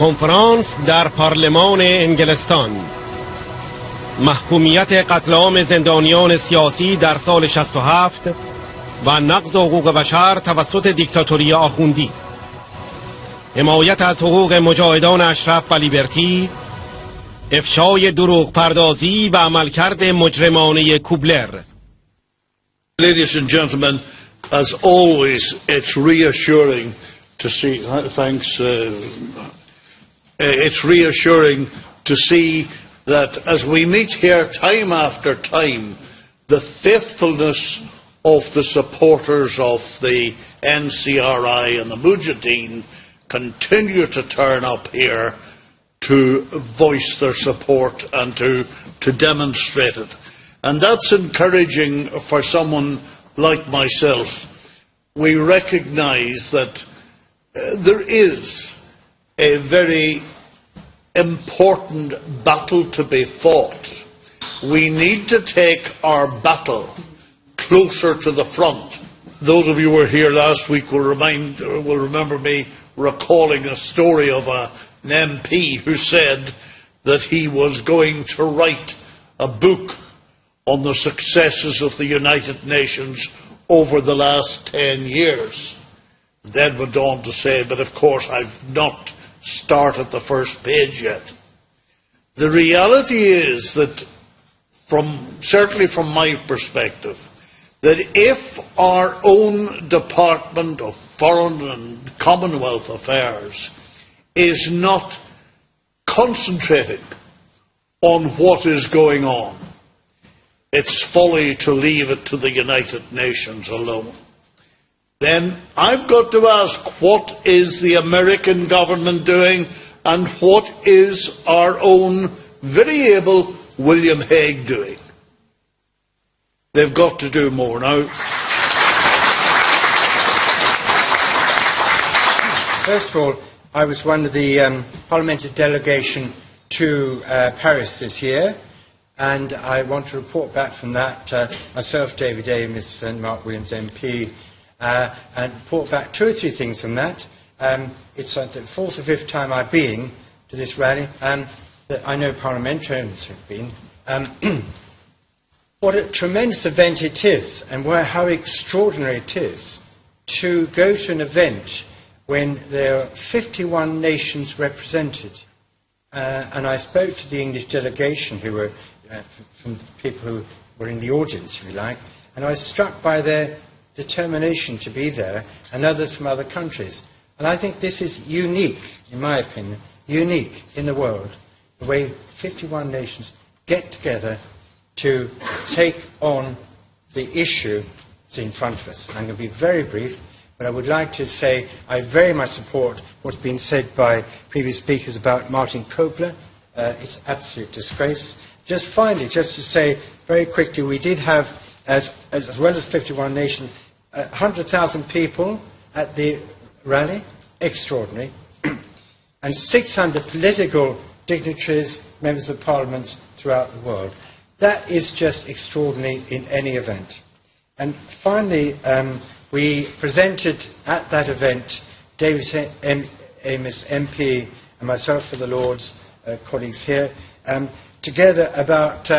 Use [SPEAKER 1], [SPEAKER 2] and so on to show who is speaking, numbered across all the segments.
[SPEAKER 1] کنفرانس در پارلمان انگلستان، محکومیت قتل عام زندانیان سیاسی در سال 67 و نقض حقوق بشر توسط دیکتاتوری آخوندی، حمایت از حقوق مجاهدان اشرف و لیبرتی، افشای دروغ پردازی و عملکرد مجرمانه کوبلر.
[SPEAKER 2] Ladies and gentlemen, as always, it's reassuring to see. Thanks. It's reassuring to see that as we meet here time after time, the faithfulness of the supporters of the NCRI and the Mujahideen continue to turn up here to voice their support and to demonstrate it. And that's encouraging for someone like myself. We recognise that there is a very important battle to be fought. We need to take our battle closer to the front. Those of you who were here last week will remember me recalling a story of an MP who said that he was going to write a book on the successes of the United Nations over the last 10 years. Then went on to say, but of course I've not started the first page yet. The reality is that, certainly from my perspective, that if our own Department of Foreign and Commonwealth Affairs is not concentrating on what is going on, it's folly to leave it to the United Nations alone. Then I've got to ask, what is the American government doing, and what is our own very able William Hague doing? They've got to do more now.
[SPEAKER 3] First of all, I was one of the parliamentary delegation to Paris this year, and I want to report back from that, myself, David Amis and Mark Williams MP, and report back 2 or 3 things from that. It's the 4th or 5th time I've been to this rally, that I know parliamentarians have been. What a tremendous event it is, and how extraordinary it is to go to an event when there are 51 nations represented. And I spoke to the English delegation, who were from people who were in the audience, if you like, and I was struck by their determination to be there, and others from other countries. And I think this is unique, in my opinion, unique in the world, the way 51 nations get together to take on the issue that's in front of us. I'm going to be very brief, but I would like to say I very much support what's been said by previous speakers about Martin Kobler. It's absolute disgrace. Just finally, just to say very quickly, we did have, as well as 51 nations, 100,000 people at the rally, extraordinary, and 600 political dignitaries, members of parliaments throughout the world. That is just extraordinary in any event. And finally, we presented at that event, David Amis MP and myself for the Lords, colleagues here, together about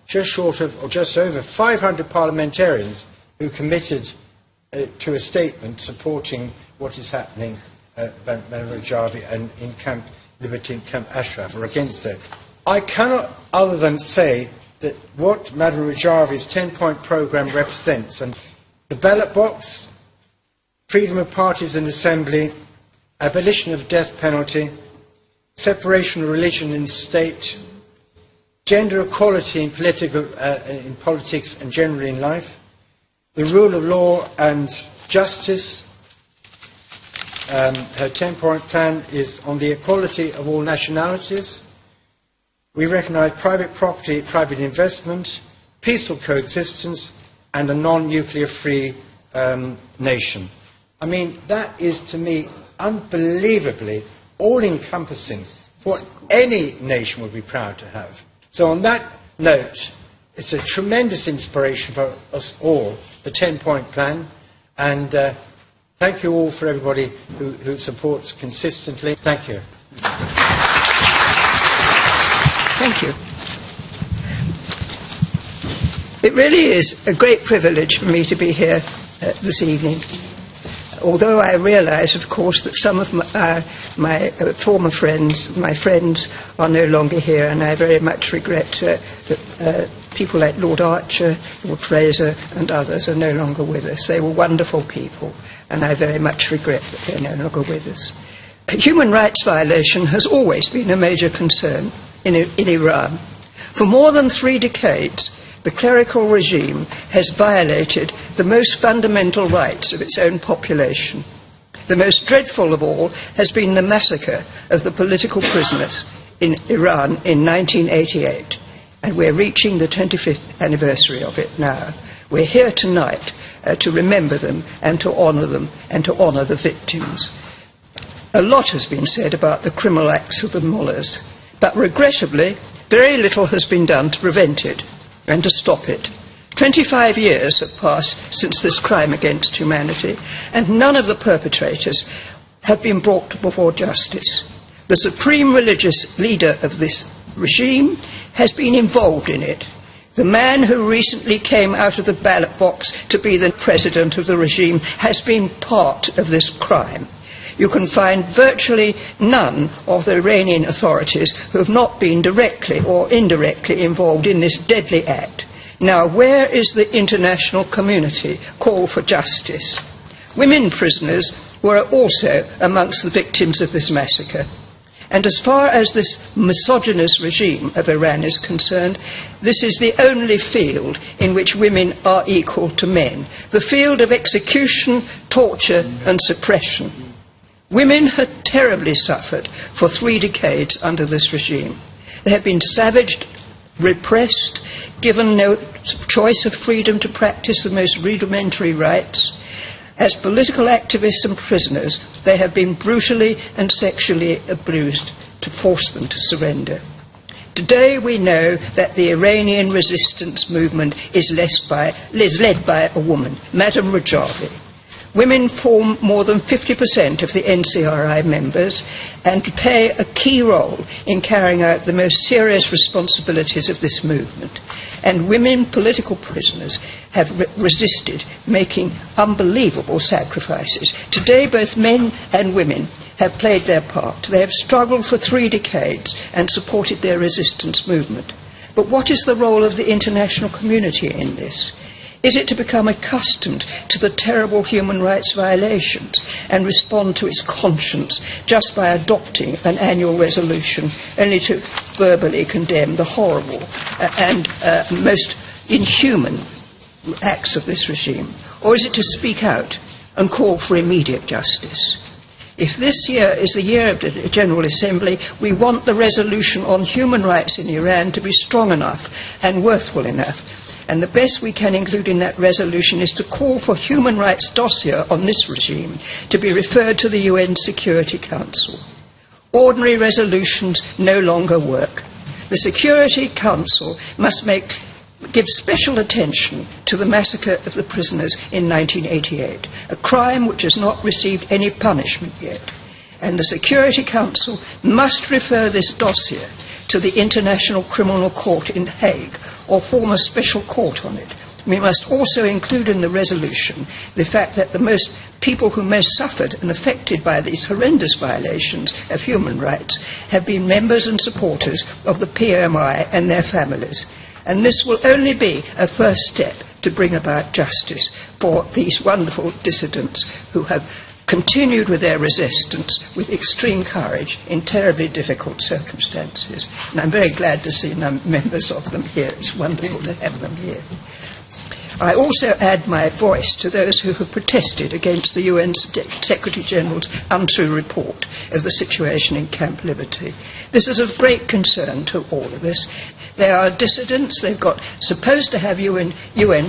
[SPEAKER 3] just short of, or just over 500 parliamentarians who committed to a statement supporting what is happening at Rajavi and in Camp Liberty and Camp Ashraf, or against that. I cannot other than say that what Madam Rajavi's 10-point programme represents, and the ballot box, freedom of parties and assembly, abolition of death penalty, separation of religion and state, gender equality in politics and generally in life, the rule of law and justice. Her 10-point plan is on the equality of all nationalities. We recognise private property, private investment, peaceful coexistence, and a non-nuclear free nation. I mean, that is to me unbelievably all-encompassing, what any nation would be proud to have. So on that note, it's a tremendous inspiration for us all, the 10-point plan, and thank you all for everybody who supports consistently. Thank you.
[SPEAKER 4] Thank you. It really is a great privilege for me to be here this evening. Although I realise, of course, that some of my former friends, my friends, are no longer here, and I very much regret that people like Lord Archer, Lord Fraser, and others are no longer with us. They were wonderful people, and I very much regret that they're no longer with us. Human rights violation has always been a major concern in Iran. For more than 3 decades, the clerical regime has violated the most fundamental rights of its own population. The most dreadful of all has been the massacre of the political prisoners in Iran in 1988, and we're reaching the 25th anniversary of it now. We're here tonight to remember them and to honour the victims. A lot has been said about the criminal acts of the mullahs, but regrettably, very little has been done to prevent it and to stop it. 25 years have passed since this crime against humanity, and none of the perpetrators have been brought before justice. The supreme religious leader of this regime has been involved in it. The man who recently came out of the ballot box to be the president of the regime has been part of this crime. You can find virtually none of the Iranian authorities who have not been directly or indirectly involved in this deadly act. Now, where is the international community call for justice? Women prisoners were also amongst the victims of this massacre. And as far as this misogynist regime of Iran is concerned, this is the only field in which women are equal to men, the field of execution, torture and suppression. Women had terribly suffered for 3 decades under this regime. They have been savaged, repressed, given no choice of freedom to practice the most rudimentary rights. As political activists and prisoners, they have been brutally and sexually abused to force them to surrender. Today we know that the Iranian resistance movement is led by a woman, Madam Rajavi. Women form more than 50% of the NCRI members and play a key role in carrying out the most serious responsibilities of this movement. And women political prisoners have resisted, making unbelievable sacrifices. Today, both men and women have played their part. They have struggled for 3 decades and supported their resistance movement. But what is the role of the international community in this? Is it to become accustomed to the terrible human rights violations and respond to its conscience just by adopting an annual resolution only to verbally condemn the horrible and most inhuman acts of this regime? Or is it to speak out and call for immediate justice? If this year is the year of the General Assembly, we want the resolution on human rights in Iran to be strong enough and worthwhile enough. And the best we can include in that resolution is to call for human rights dossier on this regime to be referred to the UN Security Council. Ordinary resolutions no longer work. The Security Council must give special attention to the massacre of the prisoners in 1988, a crime which has not received any punishment yet. And the Security Council must refer this dossier to the International Criminal Court in Hague, or form a special court on it. We must also include in the resolution the fact that the people who most suffered and affected by these horrendous violations of human rights have been members and supporters of the PMI and their families. And this will only be a first step to bring about justice for these wonderful dissidents who have continued with their resistance with extreme courage in terribly difficult circumstances. And I'm very glad to see members of them here. It's wonderful to have them here. I also add my voice to those who have protested against the UN Secretary-General's untrue report of the situation in Camp Liberty. This is of great concern to all of us. They are dissidents. They've got supposed to have UN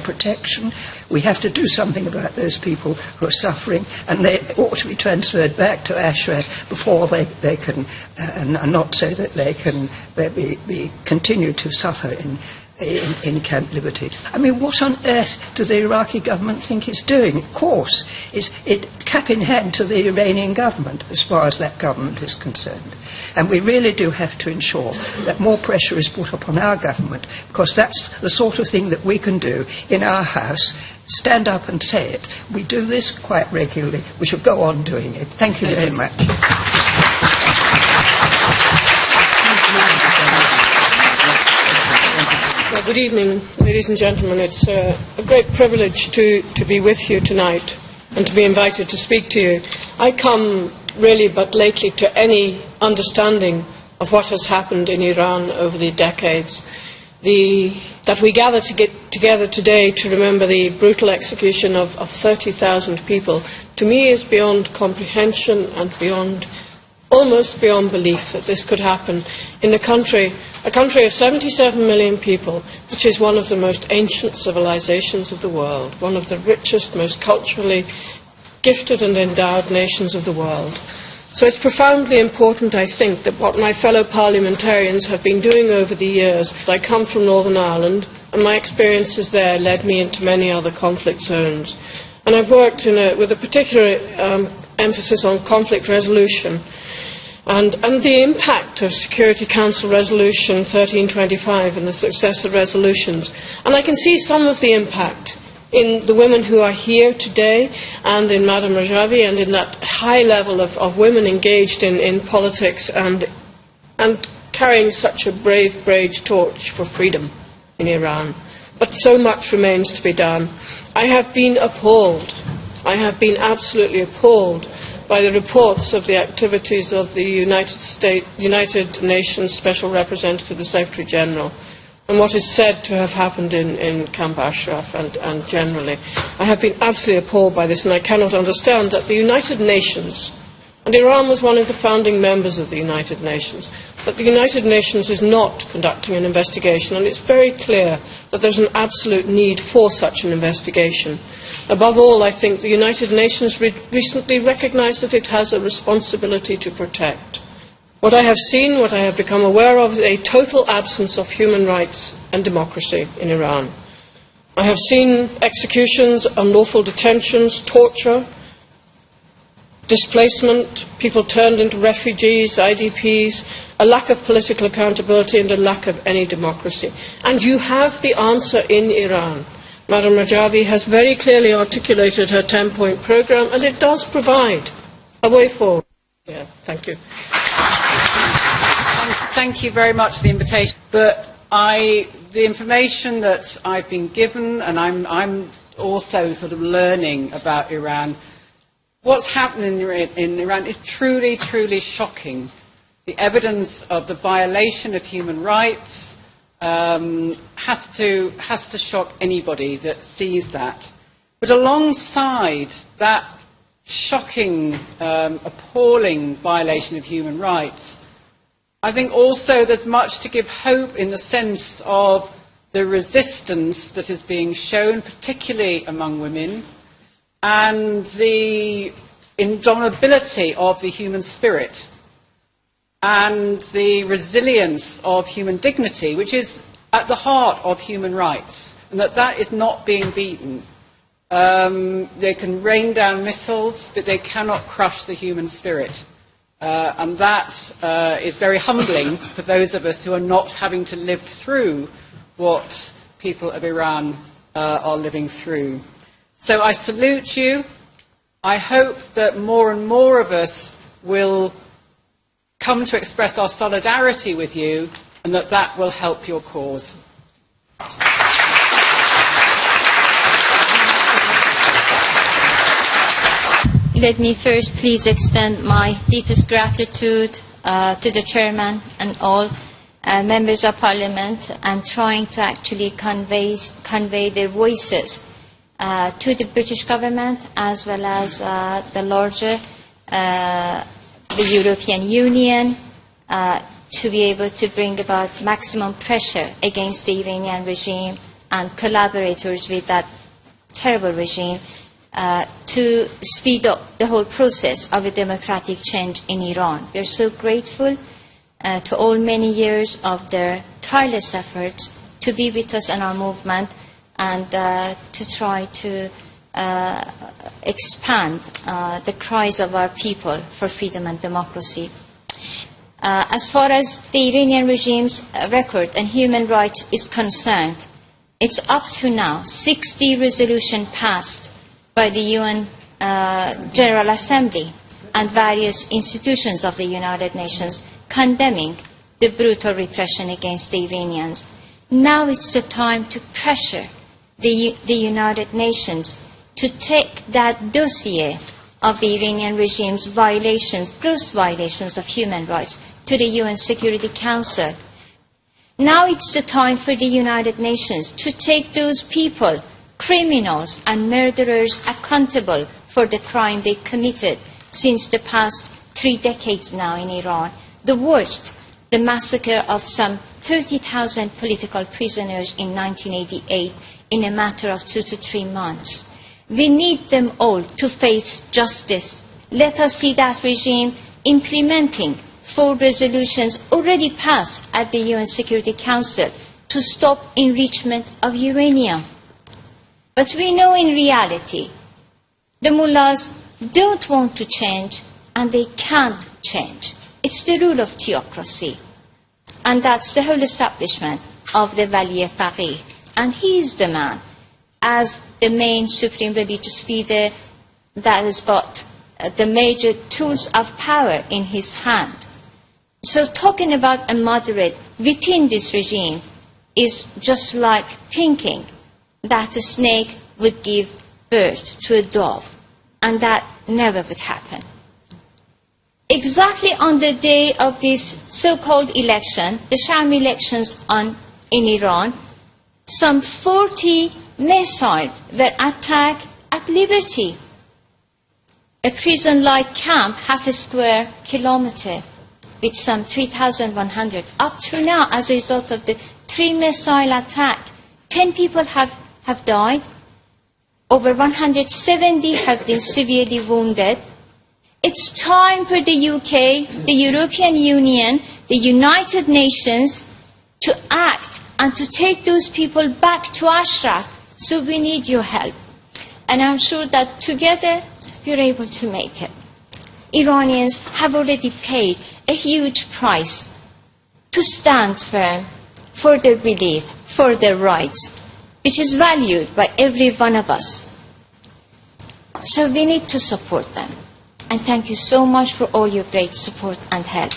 [SPEAKER 4] protection. We have to do something about those people who are suffering, and they ought to be transferred back to Ashraf before they can, and not so that they can be continue to suffer in Camp Liberty. I mean, what on earth do the Iraqi government think it's doing? Of course, it's cap in hand to the Iranian government, as far as that government is concerned. And we really do have to ensure that more pressure is put upon our government, because that's the sort of thing that we can do in our house. Stand up and say it. We do this quite regularly. We should go on doing it. Thank you very much.
[SPEAKER 5] Well, good evening, ladies and gentlemen. It's a great privilege to be with you tonight and to be invited to speak to you. I come really but lately to any understanding of what has happened in Iran over the decades. That we gather to get together today to remember the brutal execution of 30,000 people, to me is beyond comprehension and almost beyond belief that this could happen in a country of 77 million people, which is one of the most ancient civilizations of the world, one of the richest, most culturally gifted and endowed nations of the world. So it's profoundly important, I think, that what my fellow parliamentarians have been doing over the years. I come from Northern Ireland, and my experiences there led me into many other conflict zones. And I've worked with a particular emphasis on conflict resolution and the impact of Security Council Resolution 1325 and the successive resolutions. And I can see some of the impact in the women who are here today, and in Madam Rajavi, and in that high level of women engaged in politics and carrying such a brave torch for freedom in Iran. But so much remains to be done. I have been appalled. I have been absolutely appalled by the reports of the activities of the United Nations Special Representative, the Secretary General, and what is said to have happened in Camp Ashraf and generally. I have been absolutely appalled by this, and I cannot understand that the United Nations, and Iran was one of the founding members of the United Nations, that the United Nations is not conducting an investigation, and it's very clear that there's an absolute need for such an investigation. Above all, I think the United Nations recently recognised that it has a responsibility to protect. What I have seen, what I have become aware of, is a total absence of human rights and democracy in Iran. I have seen executions, unlawful detentions, torture, displacement, people turned into refugees, IDPs, a lack of political accountability and a lack of any democracy. And you have the answer in Iran. Madam Rajavi has very clearly articulated her 10-point programme, and it does provide a way forward. Yeah, thank you.
[SPEAKER 6] Thank you very much for the invitation. But the information that I've been given, and I'm also sort of learning about Iran, what's happening in Iran is truly, truly shocking. The evidence of the violation of human rights has to shock anybody that sees that. But alongside that shocking, appalling violation of human rights, I think also there's much to give hope in the sense of the resistance that is being shown, particularly among women, and the indomitability of the human spirit and the resilience of human dignity, which is at the heart of human rights, and that is not being beaten. They can rain down missiles, but they cannot crush the human spirit. And that is very humbling for those of us who are not having to live through what people of Iran are living through. So I salute you. I hope that more and more of us will come to express our solidarity with you, and that will help your cause.
[SPEAKER 7] Let me first please extend my deepest gratitude to the chairman and all members of parliament. I'm trying to actually convey their voices to the British government as well as the larger the European Union to be able to bring about maximum pressure against the Iranian regime and collaborators with that terrible regime to speed up the whole process of a democratic change in Iran. We are so grateful to all many years of their tireless efforts to be with us in our movement and to try to expand the cries of our people for freedom and democracy. As far as the Iranian regime's record and human rights is concerned, it's up to now 60 resolutions passed by the UN General Assembly and various institutions of the United Nations condemning the brutal repression against the Iranians. Now it's the time to pressure the United Nations to take that dossier of the Iranian regime's violations, gross violations of human rights, to the UN Security Council. Now it's the time for the United Nations to take those people, criminals and murderers, accountable for the crime they committed since the past 3 decades now in Iran. The worst, the massacre of some 30,000 political prisoners in 1988 in a matter of 2 to 3 months. We need them all to face justice. Let us see that regime implementing 4 resolutions already passed at the UN Security Council to stop enrichment of uranium. But we know in reality the mullahs don't want to change and they can't change. It's the rule of theocracy. And that's the whole establishment of the Wali Faqih. And he is the man, as the main supreme religious leader, that has got the major tools of power in his hand. So talking about a moderate within this regime is just like thinking that a snake would give birth to a dove, and that never would happen. Exactly on the day of this so-called election, the sham elections in Iran, some 40 missiles were attacked at Liberty, a prison-like camp, half a square kilometre, with some 3,100. Up to now, as a result of the 3 missile attack, 10 people have died, over 170 have been severely wounded. It's time for the UK, the European Union, the United Nations to act and to take those people back to Ashraf. So we need your help. And I'm sure that together you're able to make it. Iranians have already paid a huge price to stand firm for their belief, for their rights, which is valued by every one of us. So we need to support them. And thank you so much for all your great support and help.